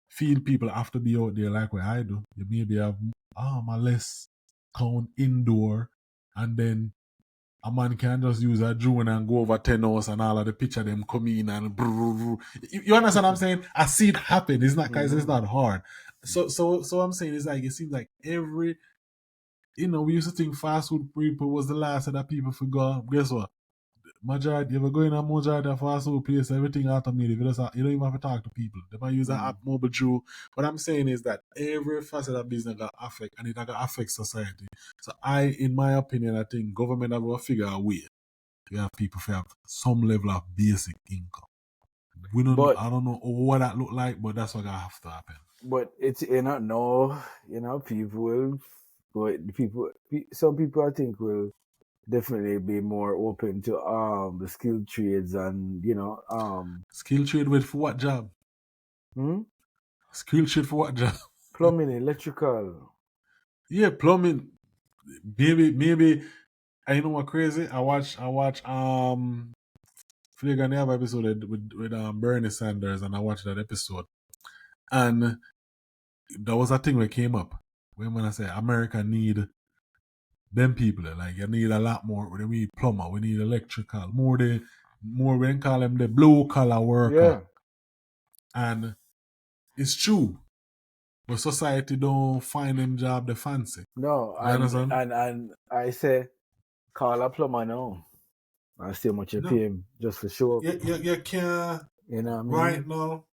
field people have to be out there like what I do. You maybe have a less count indoor, and then a man can just use a drone and go over 10 hours and all of the picture them come in and you understand what I'm saying? I see it happen. It's not, guys, it's not hard. So I'm saying it's like it seems like every, you know, we used to think fast food people was the last of that people forgot. Guess what? Majority, if you go in a majority of fast food place, everything automated. You don't even have to talk to people. They might use an app mobile through. What I'm saying is that every facet of business got affect, and it got affect society. So in my opinion, I think government have to figure a way to have people have some level of basic income. But I don't know what that look like, but that's what got have to happen. but it's no, people will, but some people I think will definitely be more open to the skilled trades and Skill trade with for what job? hmm? Skill trade for what job? Plumbing, electrical. Yeah, plumbing. Maybe. And you know what crazy? I watch Flick have episode with Bernie Sanders, and I watched that episode. And there was a thing that came up when I say America need them people. Like you need a lot more. We need plumber, we need electrical, more we can call them the blue collar worker. Yeah. And it's true. But society don't find them job the fancy. No, You understand? and I say call a plumber now. I see how much you No. pay him just for show up. You can't You know what I right mean? now.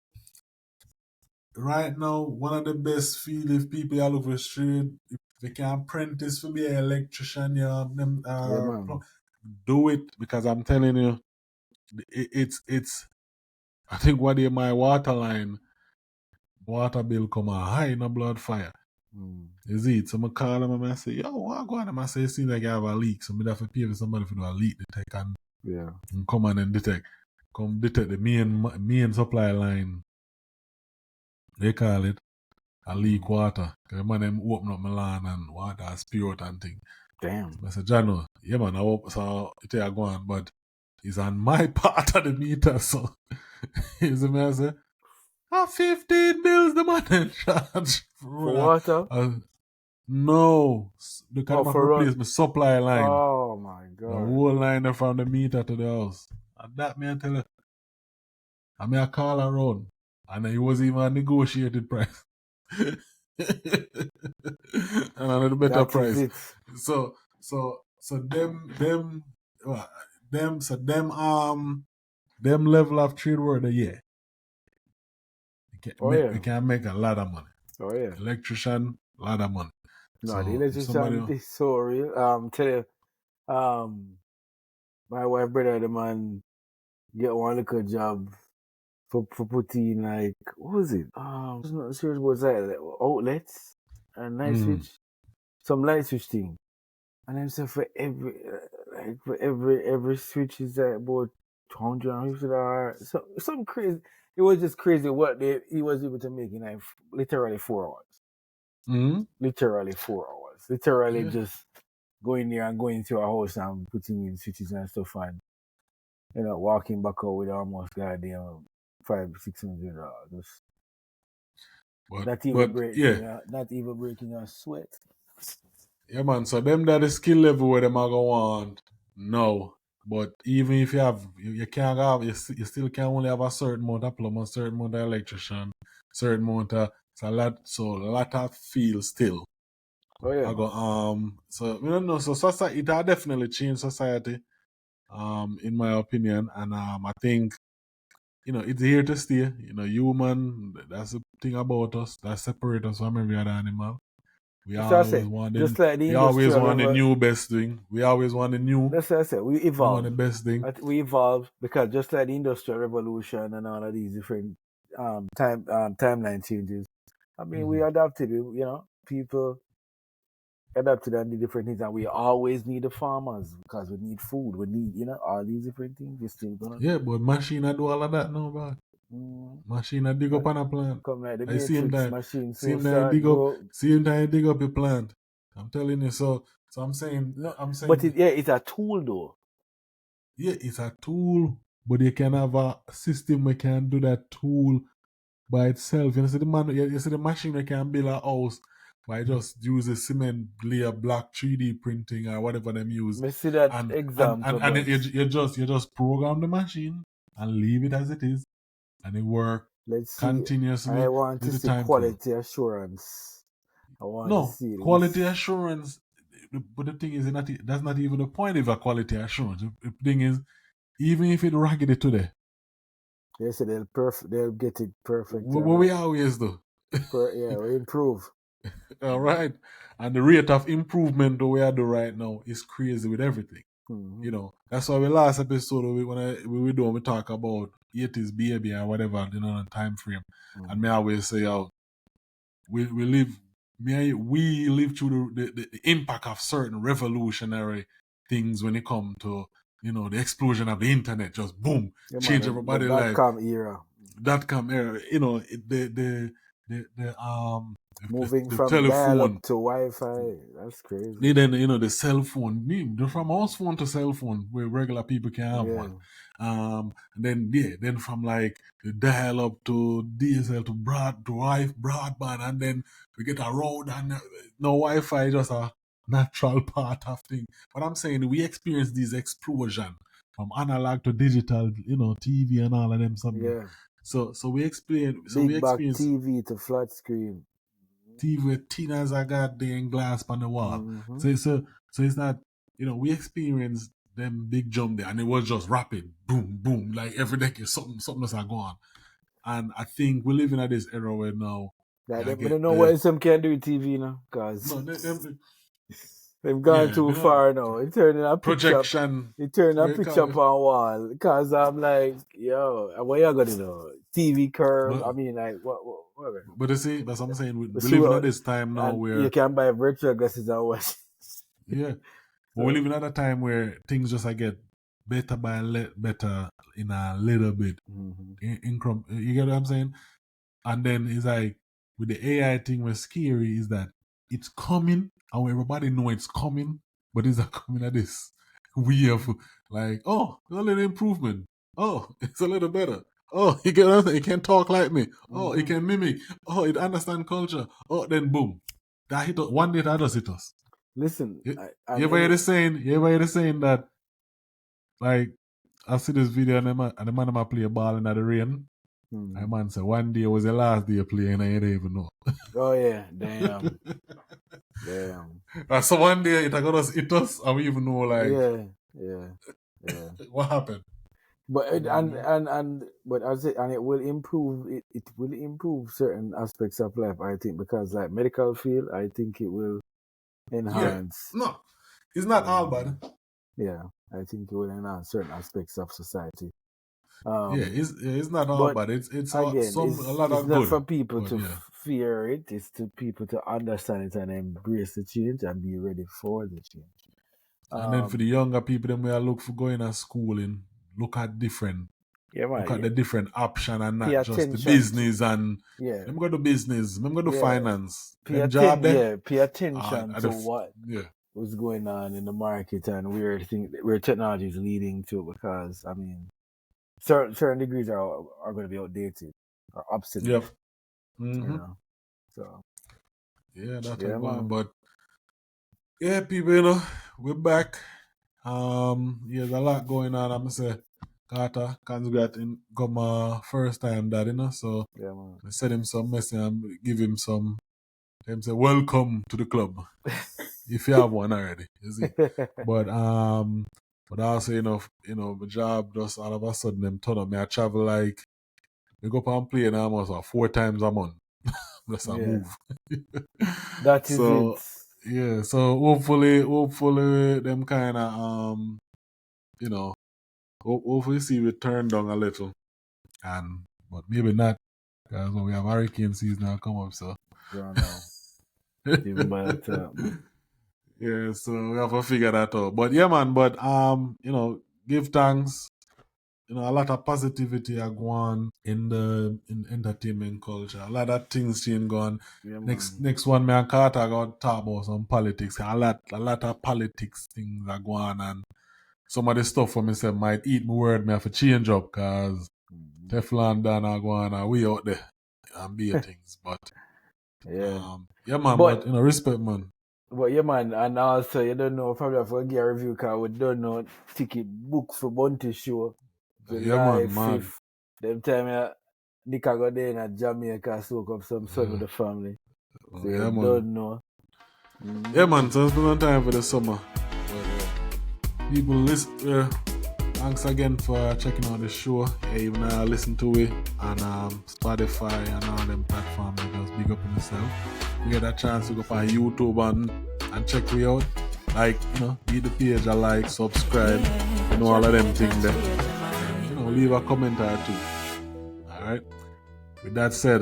Right now, one of the best field if people are over the street, if they can apprentice to be an electrician, Yeah, man. do it, because I'm telling you, it's. I think one day my water bill come out high in a blood fire. Is it? So I call them and I say, yo, what go on? I say, it seems like I have a leak, so I have to pay for somebody for do a leak detect and come on and detect the main supply line. They call it. I leak water. Because man, them open up my lawn and water spew out and thing. Damn. So I said, Jano, yeah man, so it go on, but it's on my part of the meter, so you see me, I say, 15 bills the man in charge. For water? No, the kind of for replace my supply line. Oh my The god. whole line from the meter to the house. And that me I tell you, I mean I call around. And it was even a negotiated price. And another better That price. is it. So them level of trade word a year. We can make a lot of money. Oh yeah. Electrician, a lot of money. No, So the if electrician somebody is so real. Tell you, my wife brother the man get one little job for putting like what was it? I was not sure what was that outlets and light switch. Some light switch thing. And then so for every switch is about $150. So some crazy. It was just crazy what he was able to make in like literally 4 hours. Literally 4 hours. Literally just going there and going to a house and putting in switches and stuff and walking back out with almost goddamn $500-600. Not even breaking a sweat. Yeah, man. So them that the skill level where them are go want no. But even if you can't have, you still can only have a certain amount of plumber, a certain amount of electrician, certain amount of a lot of field still. Oh yeah. I go so we don't know. So society it has definitely changed society, in my opinion, and I think it's here to stay. Human. That's the thing about us that separates us from every other animal. We always want the new best thing. We always want the new. That's what I said. We evolve. We want the best thing. We evolve because just like the Industrial Revolution and all of these different timeline changes. I mean, we adapted. People adapted on the different things, and we always need the farmers because we need food. We need all these different things. We still gonna. Yeah, but machine do all of that now, bro. Machine dig up on a plant. Come like the Matrix machine. Same time dig up a plant. I'm telling you. So I'm saying. But it's a tool though. Yeah, it's a tool, but you can have a system where can do that tool by itself. You see the machine that can build a house by just use a cement layer block 3D printing or whatever them use. Me see that example. And you just program the machine and leave it as it is. And it works continuously. I want to see quality assurance. I want to see quality assurance. But the thing is, that's not even the point of a quality assurance. The thing is, even if it raggedy today, yes, they'll get it perfect. What we always do. We improve. All right, and the rate of improvement that we are doing right now is crazy with everything. That's why the last episode we talk about 80s baby or whatever, time frame, and me always say, we live through the impact of certain revolutionary things when it comes to the explosion of the internet, just boom, change everybody's life. .com era, moving from telephone dial-up to Wi-Fi. That's crazy. Then the cell phone, from house phone to cell phone, where regular people can have one. And then from like the dial-up to DSL to broadband, and then we get a road and no Wi-Fi, just a natural part of thing. But I'm saying we experience this explosion from analog to digital, TV and all of them something. Yeah. So we experience big back TV to flat screen. TV with thin as a goddamn glass on the wall. So it's not, we experienced them big jump there, and it was just rapid, boom, boom, like every decade something that's going on. And I think we're living at this era where now. I don't know what some can do with TV now, because they've gone too far now. It turned a projection. It turned a picture up on wall. Because I'm like, yo, what you gonna do? TV curve. I mean, like, what? But you see, that's what I'm saying. We're living at this time now where you can buy virtual glasses and watch. Yeah, but we're living at a time where things just get better better in a little bit. You get what I'm saying? And then it's like with the AI thing what's scary is that it's coming and everybody know it's coming, but it's not coming at this. We have like, oh, a little improvement. Oh, it's a little better. Oh, it can talk like me. Oh, it can mimic. Oh, it understand culture. Oh, then boom. That hit us. One day that does hit us. Listen, You ever hear the saying that like I see this video and the man might play a ball in the rain. My man said one day was the last day playing and you don't even know. Oh yeah, damn. Damn. So one day it gonna hit us and we even know like yeah. what happened. But but I say, and it will improve. It will improve certain aspects of life, I think, because like medical field, I think it will enhance. Yeah. No, it's not all bad. Yeah, I think it will enhance certain aspects of society. It's not all bad. It's again, a lot of good. It's not for people to fear it. It's to people to understand it and embrace the change and be ready for the change. And then for the younger people, then we are look for going to school and look at different. Look at the different option and not just the business and them go to business, them go to finance. Pay attention to what was going on in the market and where technology is leading to, because I mean certain degrees are going to be outdated or obsolete. Yep. You know. So that's man. But yeah, people, you know, we're back. There's a lot going on. I'm gonna say Carter, congrats in come first time that, you know. So I send him some message and give him some. Them say welcome to the club if you have one already. You see, but also my job just all of a sudden them turn up. Me I travel like we go up and play and almost 4 times a month. That's a move. That is it. Yeah, so hopefully them kind of hopefully see we turn down a little, but maybe not, because we have hurricane season now come up, so even by that yeah, so we have to figure that out. But yeah, man, but give thanks. A lot of positivity are going in entertainment culture. A lot of things change going. Next one, me and Carter are going to talk about some politics. A lot of politics things are going, and some of the stuff for myself might eat my word. Me have to change up, because Teflon Dan are going and we out there and be things. But man. But respect, man. But yeah, man, and also you don't know, probably have to get a review, because we don't know ticket book for Bunty show. July 5th. Them time Nika go there in Jamaica, soak up some sun with the family. So you don't know. Yeah, man, so it's been time for the summer. People listen. Thanks again for checking out the show. Even listen to it on Spotify and all them platforms. Just big up on yourself. You get a chance to go on YouTube and check me out. Like, beat the page, like, subscribe, all of them things there. Leave a comment or two. Alright? With that said,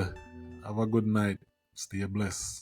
have a good night. Stay blessed.